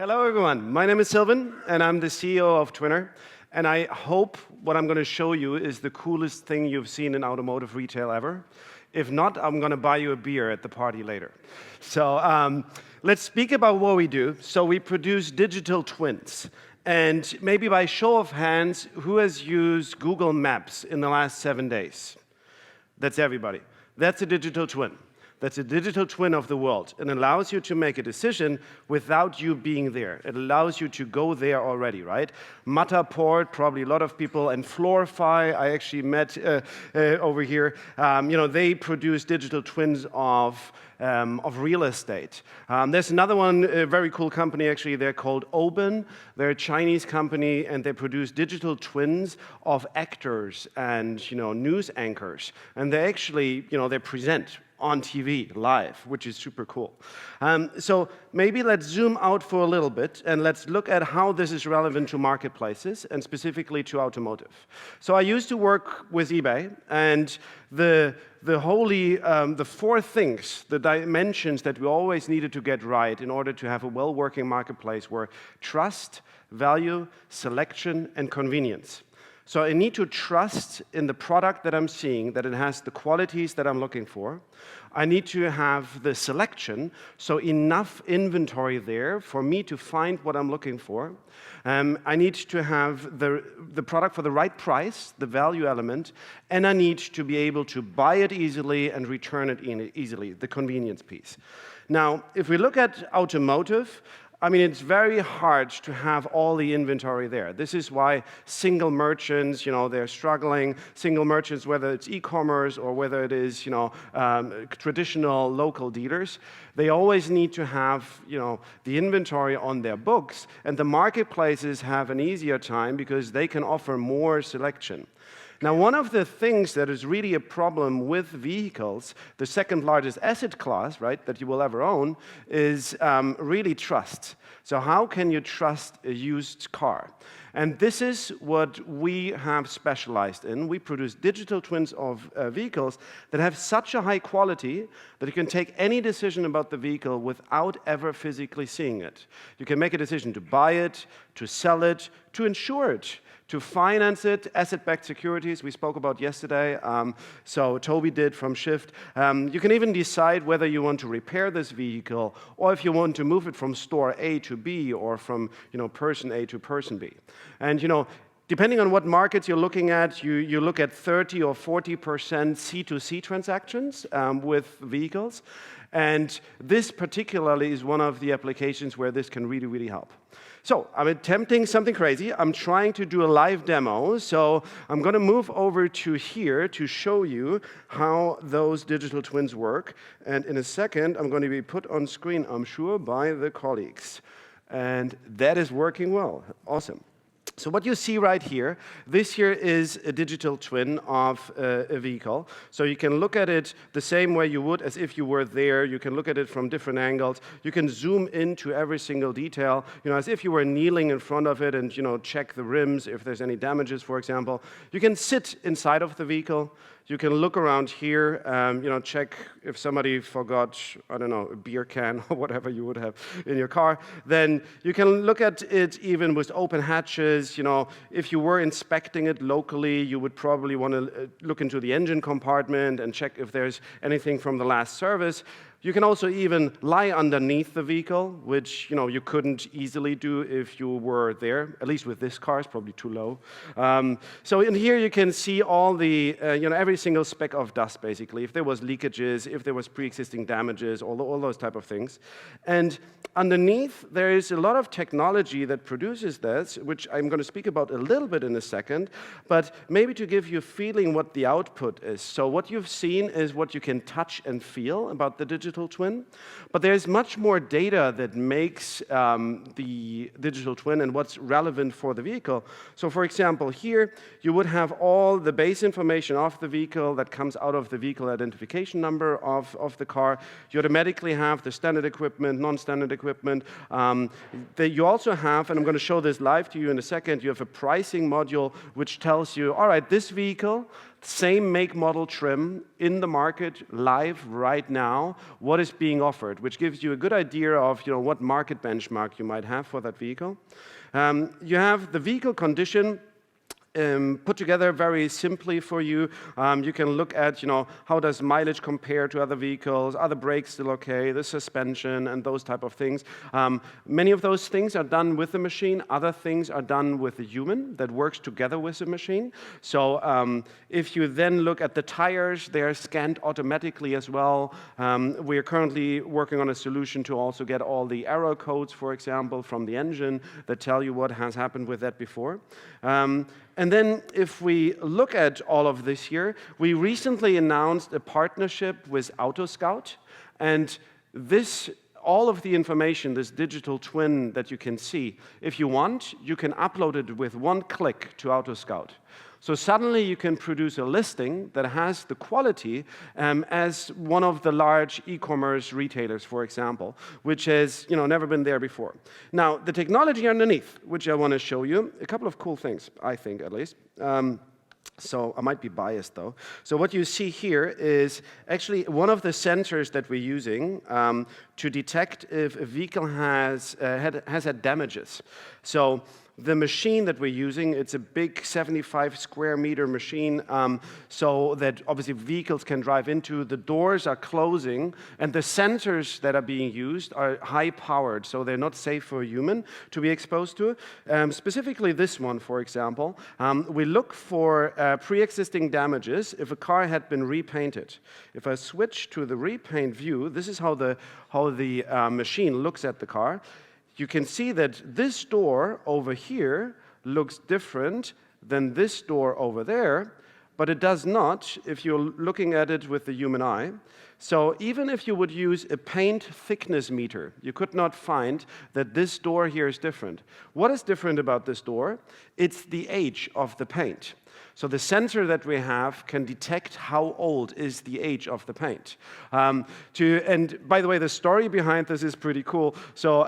Hello everyone, my name is Silvan and I'm the CEO of Twinner, and I hope what I'm going to show you is the coolest thing you've seen in automotive retail ever. If not, I'm going to buy you a beer at the party later. So let's speak about what we do. So we produce digital twins, and maybe by show of hands, who has used Google Maps in the last 7 days? That's everybody. That's a digital twin. That's a digital twin of the world. It allows you to make a decision without you being there. It allows you to go there already, right? Matterport, probably a lot of people, and Floorify, I actually met over here. They produce digital twins of real estate. There's another one, a very cool company actually, they're called Oben. They're a Chinese company and they produce digital twins of actors and news anchors. And they actually, they present on TV, live, which is super cool. So maybe let's zoom out for a little bit and let's look at how this is relevant to marketplaces and specifically to automotive. So I used to work with eBay, and the four things, the dimensions that we always needed to get right in order to have a well-working marketplace were trust, value, selection, and convenience. So I need to trust in the product that I'm seeing, that it has the qualities that I'm looking for. I need to have the selection, so enough inventory there for me to find what I'm looking for. I need to have the product for the right price, the value element, and I need to be able to buy it easily and return it easily, the convenience piece. Now, if we look at automotive, it's very hard to have all the inventory there. This is why single merchants, they're struggling. Single merchants, whether it's e-commerce or whether it is, traditional local dealers, they always need to have, the inventory on their books. And the marketplaces have an easier time because they can offer more selection. Now, one of the things that is really a problem with vehicles, the second largest asset class, right, that you will ever own, is really trust. So how can you trust a used car? And this is what we have specialized in. We produce digital twins of vehicles that have such a high quality that you can take any decision about the vehicle without ever physically seeing it. You can make a decision to buy it, to sell it, to insure it, to finance it, asset-backed securities we spoke about yesterday, so Toby did from Shift. You can even decide whether you want to repair this vehicle or if you want to move it from store A to B or from person A to person B. And depending on what markets you're looking at, you look at 30 or 40% C2C transactions with vehicles. And this particularly is one of the applications where this can really, really help. So I'm attempting something crazy. I'm trying to do a live demo. So I'm going to move over to here to show you how those digital twins work. And in a second, I'm going to be put on screen, I'm sure, by the colleagues. And that is working well. Awesome. So what you see right here, this here is a digital twin of a vehicle. So you can look at it the same way you would as if you were there. You can look at it from different angles. You can zoom into every single detail, as if you were kneeling in front of it and, check the rims if there's any damages, for example. You can sit inside of the vehicle. You can look around here, check if somebody forgot, I don't know, a beer can or whatever you would have in your car. Then you can look at it even with open hatches. If you were inspecting it locally, you would probably want to look into the engine compartment and check if there's anything from the last service. You can also even lie underneath the vehicle, which you couldn't easily do if you were there. At least with this car, it's probably too low. So in here you can see all the, every single speck of dust, basically. If there was leakages, if there was pre-existing damages, all those type of things. And underneath, there is a lot of technology that produces this, which I'm going to speak about a little bit in a second, but maybe to give you a feeling what the output is. So what you've seen is what you can touch and feel about the digital twin, but there's much more data that makes the digital twin and what's relevant for the vehicle. So for example, here you would have all the base information of the vehicle that comes out of the vehicle identification number of the car. You automatically have the standard equipment, non-standard equipment. You also have, and I'm going to show this live to you in a second, you have a pricing module which tells you, all right, this vehicle, same make, model, trim in the market live right now, what is being offered, which gives you a good idea of what market benchmark you might have for that vehicle. You have the vehicle condition put together very simply for you. You can look at, how does mileage compare to other vehicles, are the brakes still okay, the suspension, and those type of things. Many of those things are done with the machine. Other things are done with a human that works together with the machine. So if you then look at the tires, they are scanned automatically as well. We are currently working on a solution to also get all the error codes, for example, from the engine that tell you what has happened with that before. And then if we look at all of this here, we recently announced a partnership with Autoscout. And all of the information, this digital twin that you can see, if you want, you can upload it with one click to Autoscout. So suddenly you can produce a listing that has the quality as one of the large e-commerce retailers, for example, which has never been there before. Now, the technology underneath, which I want to show you, a couple of cool things, I think at least. So I might be biased, though. So what you see here is actually one of the sensors that we're using to detect if a vehicle has had damages. So the machine that we're using, it's a big 75 square meter machine, so that obviously vehicles can drive into. The doors are closing, and the sensors that are being used are high powered, so they're not safe for a human to be exposed to. Specifically this one, for example, we look for pre-existing damages if a car had been repainted. If I switch to the repaint view, this is how the machine looks at the car. You can see that this door over here looks different than this door over there, but it does not if you're looking at it with the human eye. So even if you would use a paint thickness meter, you could not find that this door here is different. What is different about this door? It's the age of the paint. So the sensor that we have can detect how old is the age of the paint. And by the way, the story behind this is pretty cool. So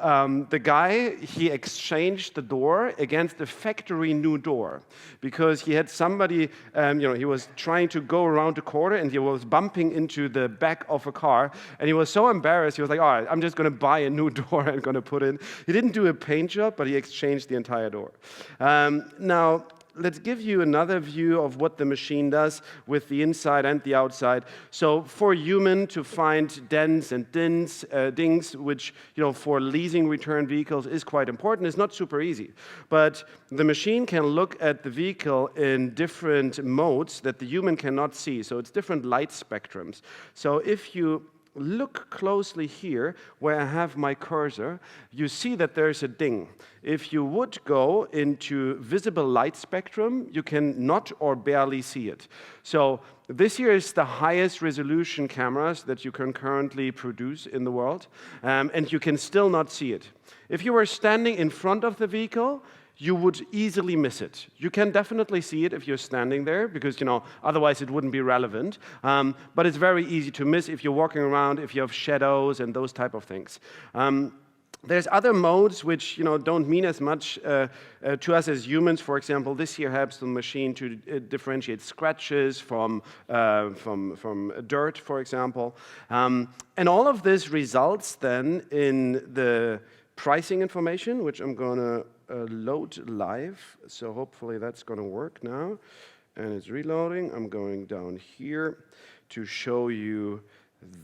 the guy, he exchanged the door against a factory new door because he had somebody, he was trying to go around the corner and he was bumping into the back of a car. And he was so embarrassed, he was like, all right, I'm just going to buy a new door and going to put in. He didn't do a paint job, but he exchanged the entire door. Now, let's give you another view of what the machine does with the inside and the outside. So for human to find dents and dings, which for leasing return vehicles is quite important, is not super easy. But the machine can look at the vehicle in different modes that the human cannot see. So it's different light spectrums. So if you look closely here where I have my cursor, you see that there's a ding. If you would go into visible light spectrum, you can not or barely see it. So this here is the highest resolution cameras that you can currently produce in the world, and you can still not see it. If you were standing in front of the vehicle, you would easily miss it. You can definitely see it if you're standing there because, otherwise it wouldn't be relevant. But it's very easy to miss if you're walking around, if you have shadows and those type of things. There's other modes which don't mean as much to us as humans. For example, this here helps the machine to differentiate scratches from dirt, for example. And all of this results then in the pricing information, which I'm going to load live. So hopefully that's going to work now. And it's reloading. I'm going down here to show you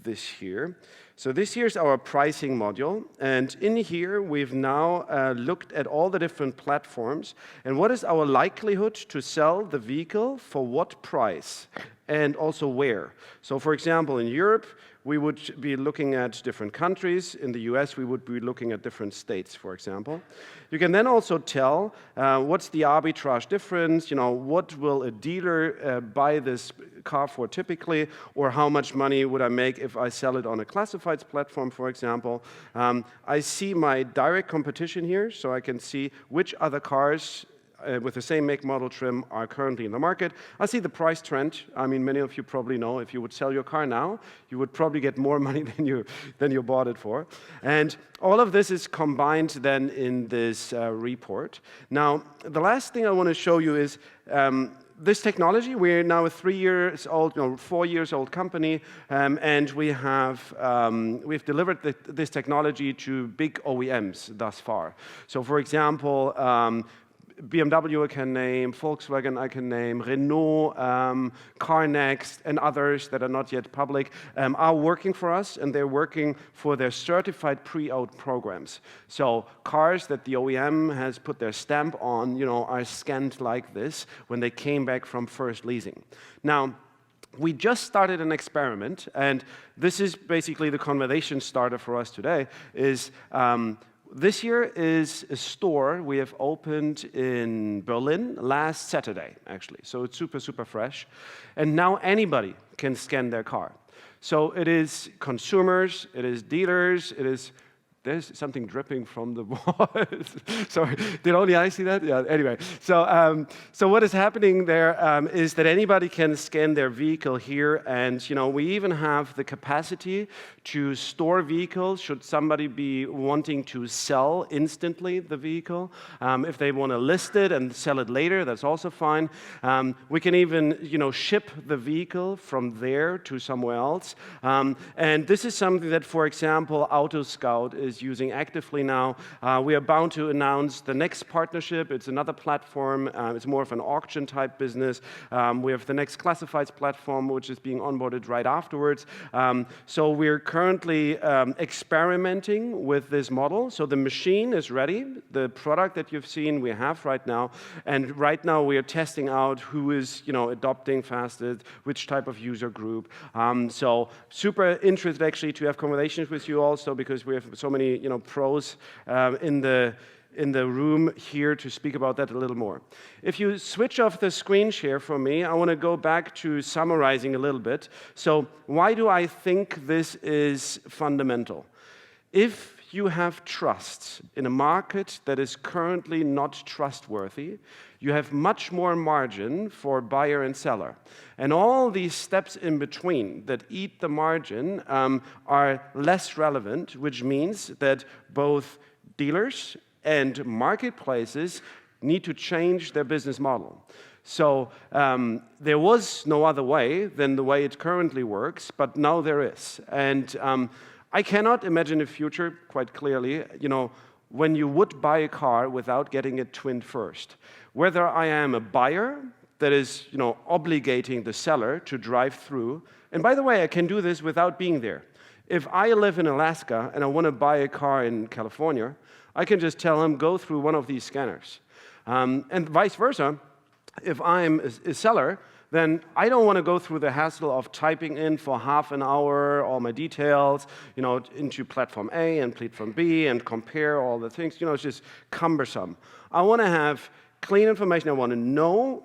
this here. So this here's our pricing module, and in here we've now looked at all the different platforms and what is our likelihood to sell the vehicle for what price and also where. So for example, in Europe, we would be looking at different countries. In the US, we would be looking at different states, for example. You can then also tell what's the arbitrage difference, what will a dealer buy this car for typically, or how much money would I make if I sell it on a classifieds platform, for example. I see my direct competition here, so I can see which other cars with the same make, model, trim are currently in the market. I see the price trend. I mean, many of you probably know if you would sell your car now, you would probably get more money than you bought it for. And all of this is combined then in this report. Now, the last thing I want to show you is this technology, we're now a 3 years old, no, 4 years old company, and we've delivered this technology to big OEMs thus far. So, for example, BMW I can name, Volkswagen I can name, Renault, CarNext, and others that are not yet public are working for us, and they're working for their certified pre-owned programs. So cars that the OEM has put their stamp on, are scanned like this when they came back from first leasing. Now, we just started an experiment, and this is basically the conversation starter for us today, is this year is a store we have opened in Berlin last Saturday, actually. So it's super, super fresh. And now anybody can scan their car. So it is consumers, it is dealers, there's something dripping from the walls. Sorry, did only I see that? Yeah, anyway. So what is happening there is that anybody can scan their vehicle here, and we even have the capacity to store vehicles should somebody be wanting to sell instantly the vehicle. If they want to list it and sell it later, that's also fine. We can even ship the vehicle from there to somewhere else. And this is something that, for example, Autoscout is using actively now. We are bound to announce the next partnership. It's another platform. It's more of an auction type business. We have the next classifieds platform, which is being onboarded right afterwards. So we're currently experimenting with this model. So the machine is ready. The product that you've seen we have right now. And right now we are testing out who is adopting fastest, which type of user group. So super interested actually to have conversations with you also, because we have so many pros in the room here to speak about that a little more. If you switch off the screen share for me, I want to go back to summarizing a little bit. So why do I think this is fundamental? If you have trust in a market that is currently not trustworthy, you have much more margin for buyer and seller. And all these steps in between that eat the margin are less relevant, which means that both dealers and marketplaces need to change their business model. So there was no other way than the way it currently works, but now there is. And I cannot imagine a future, quite clearly, when you would buy a car without getting it twinned first. Whether I am a buyer that is, obligating the seller to drive through, and by the way, I can do this without being there. If I live in Alaska and I want to buy a car in California, I can just tell him, go through one of these scanners. And vice versa, if I'm a seller, then I don't want to go through the hassle of typing in for half an hour all my details, into platform A and platform B and compare all the things. It's just cumbersome. I want to have clean information. I want to know,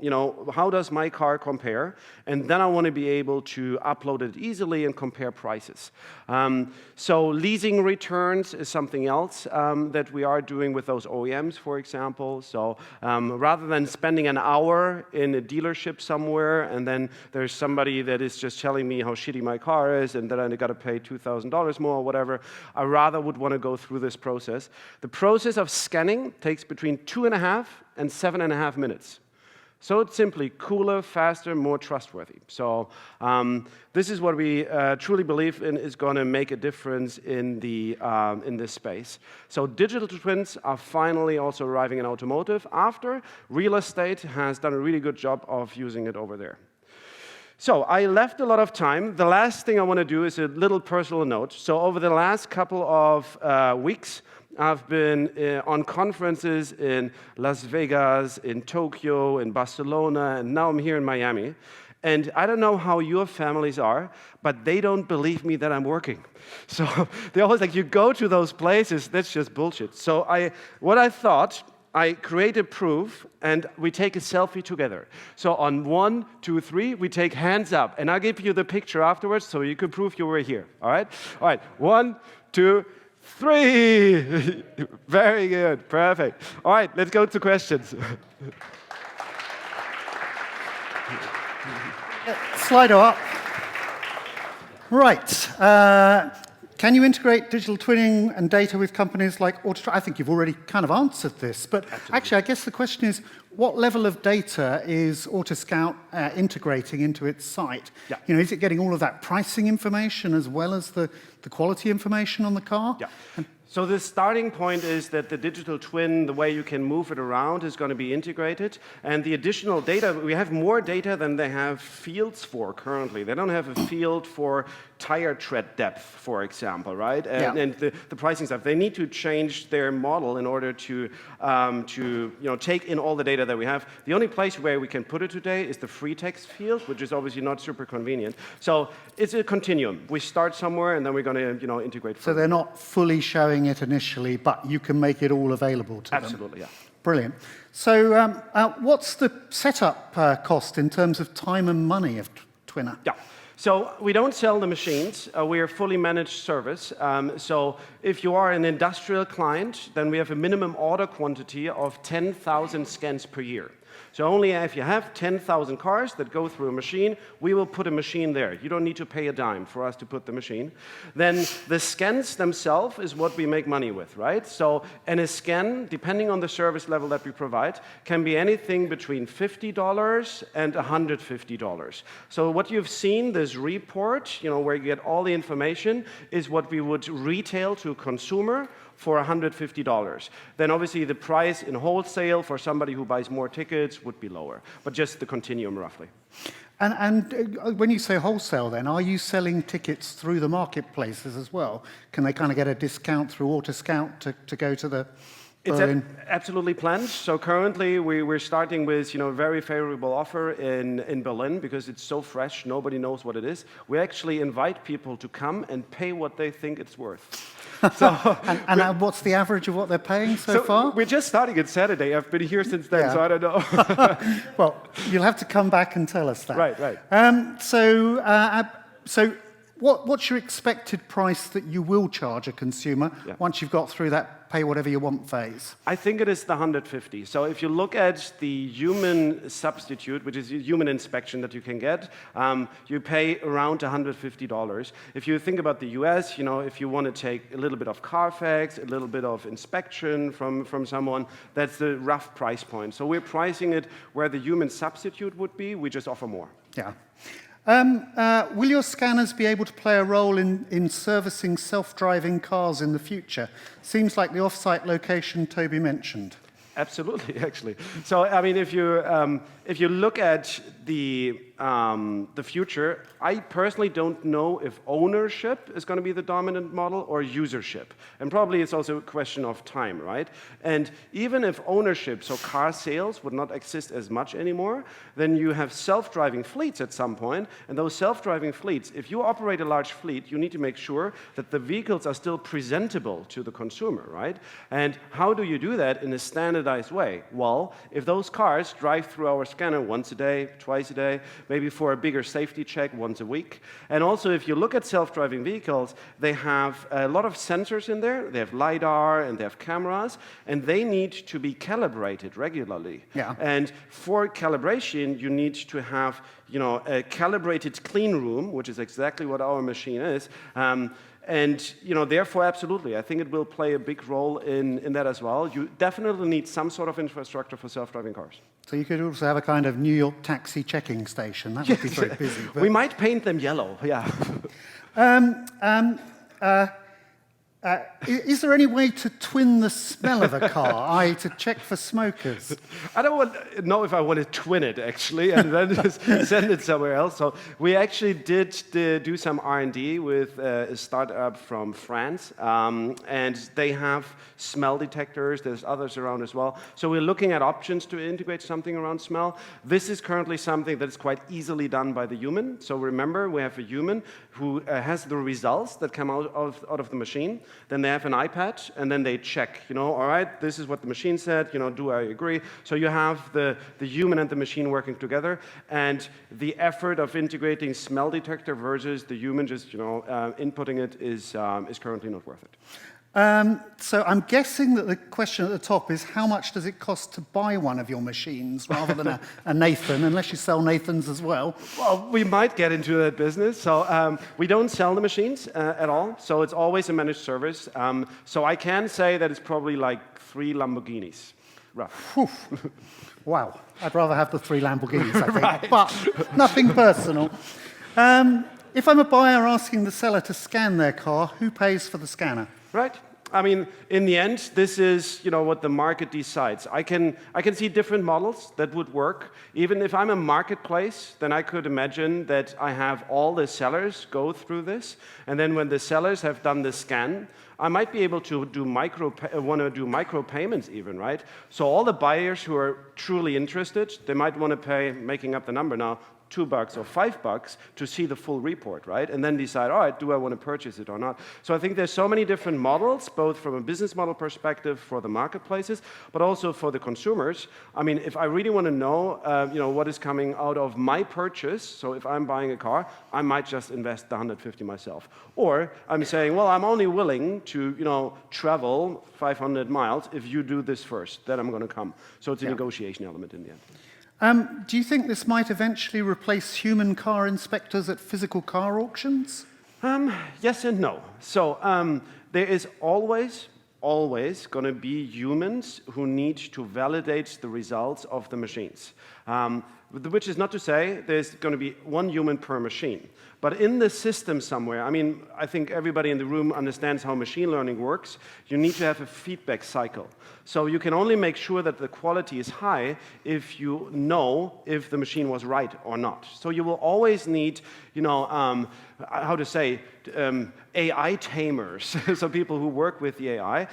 how does my car compare? And then I want to be able to upload it easily and compare prices. So leasing returns is something else that we are doing with those OEMs, for example. So rather than spending an hour in a dealership somewhere and then there's somebody that is just telling me how shitty my car is and that I got to pay $2,000 more or whatever, I rather would want to go through this process. The process of scanning takes between 2.5 and 7.5 minutes. So it's simply cooler, faster, more trustworthy. So this is what we truly believe in is going to make a difference in this space. So digital twins are finally also arriving in automotive after real estate has done a really good job of using it over there. So I left a lot of time. The last thing I want to do is a little personal note. So over the last couple of weeks, I've been on conferences in Las Vegas, in Tokyo, in Barcelona, and now I'm here in Miami. And I don't know how your families are, but they don't believe me that I'm working. So they're always like, you go to those places, that's just bullshit. So what I thought, I created proof, and we take a selfie together. So on 1, 2, 3, we take hands up, and I'll give you the picture afterwards so you can prove you were here, all right? All right, 1, 2, 3. Very good, perfect. All right, let's go to questions. Slido up. Right. Can you integrate digital twinning and data with companies like Automotive? I think you've already kind of answered this, but actually I guess the question is, what level of data is Autoscout integrating into its site? Yeah. You know, is it getting all of that pricing information as well as the quality information on the car? Yeah. So the starting point is that the digital twin, the way you can move it around, is going to be integrated. And the additional data, we have more data than they have fields for currently. They don't have a field for tire tread depth, for example, right? And the pricing stuff. They need to change their model in order to take in all the data that we have. The only place where we can put it today is the free text field, which is obviously not super convenient. So it's a continuum. We start somewhere, and then we're going to integrate. So they're not fully showing it initially, but you can make it all available to them. Absolutely, yeah. Brilliant. So what's the setup cost in terms of time and money of Twinner? Yeah. So we don't sell the machines. We are fully managed service. So if you are an industrial client, then we have a minimum order quantity of 10,000 scans per year. So only if you have 10,000 cars that go through a machine, we will put a machine there. You don't need to pay a dime for us to put the machine. Then the scans themselves is what we make money with, right? So, and a scan, depending on the service level that we provide, can be anything between $50 and $150. So what you've seen, this report, where you get all the information, is what we would retail to a consumer for $150. Then obviously the price in wholesale for somebody who buys more tickets would be lower, but just the continuum roughly. And when you say wholesale then, are you selling tickets through the marketplaces as well? Can they kind of get a discount through Autoscout to go to the Berlin? It's absolutely planned. So currently we're starting with a very favorable offer in Berlin because it's so fresh, nobody knows what it is. We actually invite people to come and pay what they think it's worth. So, and what's the average of what they're paying so far? We're just starting it Saturday. I've been here since then, so I don't know. Well, you'll have to come back and tell us that. Right. So what's your expected price that you will charge a consumer once you've got through that pay whatever you want phase? I think it is the 150. So if you look at the human substitute, which is a human inspection that you can get, you pay around $150. If you think about the US, if you want to take a little bit of Carfax, a little bit of inspection from someone, that's the rough price point. So we're pricing it where the human substitute would be, we just offer more. Yeah. Will your scanners be able to play a role in servicing self-driving cars in the future? Seems like the off-site location Toby mentioned. Absolutely, actually. So, I mean, if you look at the future, I personally don't know if ownership is going to be the dominant model or usership. And probably it's also a question of time, right? And even if ownership, so car sales, would not exist as much anymore, then you have self-driving fleets at some point. And those self-driving fleets, if you operate a large fleet, you need to make sure that the vehicles are still presentable to the consumer, right? And how do you do that in a standardized way? Well, if those cars drive through our scanner once a day, twice a day, maybe for a bigger safety check once a week. And also, if you look at self-driving vehicles, they have a lot of sensors in there. They have LiDAR and they have cameras, and they need to be calibrated regularly. Yeah. And for calibration, you need to have a calibrated clean room, which is exactly what our machine is. And therefore, absolutely, I think it will play a big role in that as well. You definitely need some sort of infrastructure for self-driving cars. So you could also have a kind of New York taxi checking station. That would be very busy. We might paint them yellow, yeah. Is there any way to twin the smell of a car, to check for smokers? I don't know if I want to twin it, actually, and then just send it somewhere else. So we actually did do some R&D with a startup from France, and they have smell detectors. There's others around as well. So we're looking at options to integrate something around smell. This is currently something that is quite easily done by the human. So remember, we have a human who has the results that come out of the machine. Then they have an iPad, and then they check, all right, this is what the machine said, do I agree? So you have the human and the machine working together, and the effort of integrating smell detector versus the human just, inputting it is currently not worth it. So I'm guessing that the question at the top is how much does it cost to buy one of your machines rather than a Nathan, unless you sell Nathans as well? Well, we might get into that business. So we don't sell the machines at all. So it's always a managed service. So I can say that it's probably like 3 Lamborghinis, roughly. Wow, I'd rather have the 3 Lamborghinis, I think, Right. but nothing personal. If I'm a buyer asking the seller to scan their car, who pays for the scanner? Right. I mean, in the end, this is what the market decides. I can see different models that would work. Even if I'm a marketplace, then I could imagine that I have all the sellers go through this, and then when the sellers have done the scan, I might be able to do micro payments even, right? So all the buyers who are truly interested, they might want to pay, making up the number now, $2 or $5 to see the full report, right? And then decide, all right, do I want to purchase it or not? So I think there's so many different models, both from a business model perspective for the marketplaces, but also for the consumers. I mean, if I really want to know, what is coming out of my purchase, so if I'm buying a car, I might just invest the 150 myself. Or I'm saying, well, I'm only willing to, travel 500 miles if you do this first, then I'm going to come. So it's a negotiation element in the end. Do you think this might eventually replace human car inspectors at physical car auctions? Yes and no. So there is always going to be humans who need to validate the results of the machines. Which is not to say there's going to be 1 human per machine. But in the system somewhere, I mean, I think everybody in the room understands how machine learning works. You need to have a feedback cycle. So you can only make sure that the quality is high if you know if the machine was right or not. So you will always need, AI tamers, so people who work with the AI.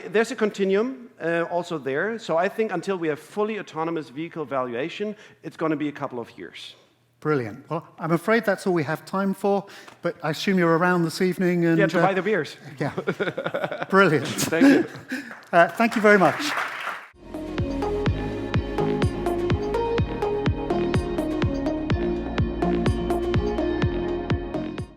There's a continuum also there. So I think until we have fully autonomous vehicle valuation, it's going to be a couple of years. Brilliant. Well, I'm afraid that's all we have time for, but I assume you're around this evening. And, to buy the beers. Yeah. Brilliant. Thank you. Thank you very much.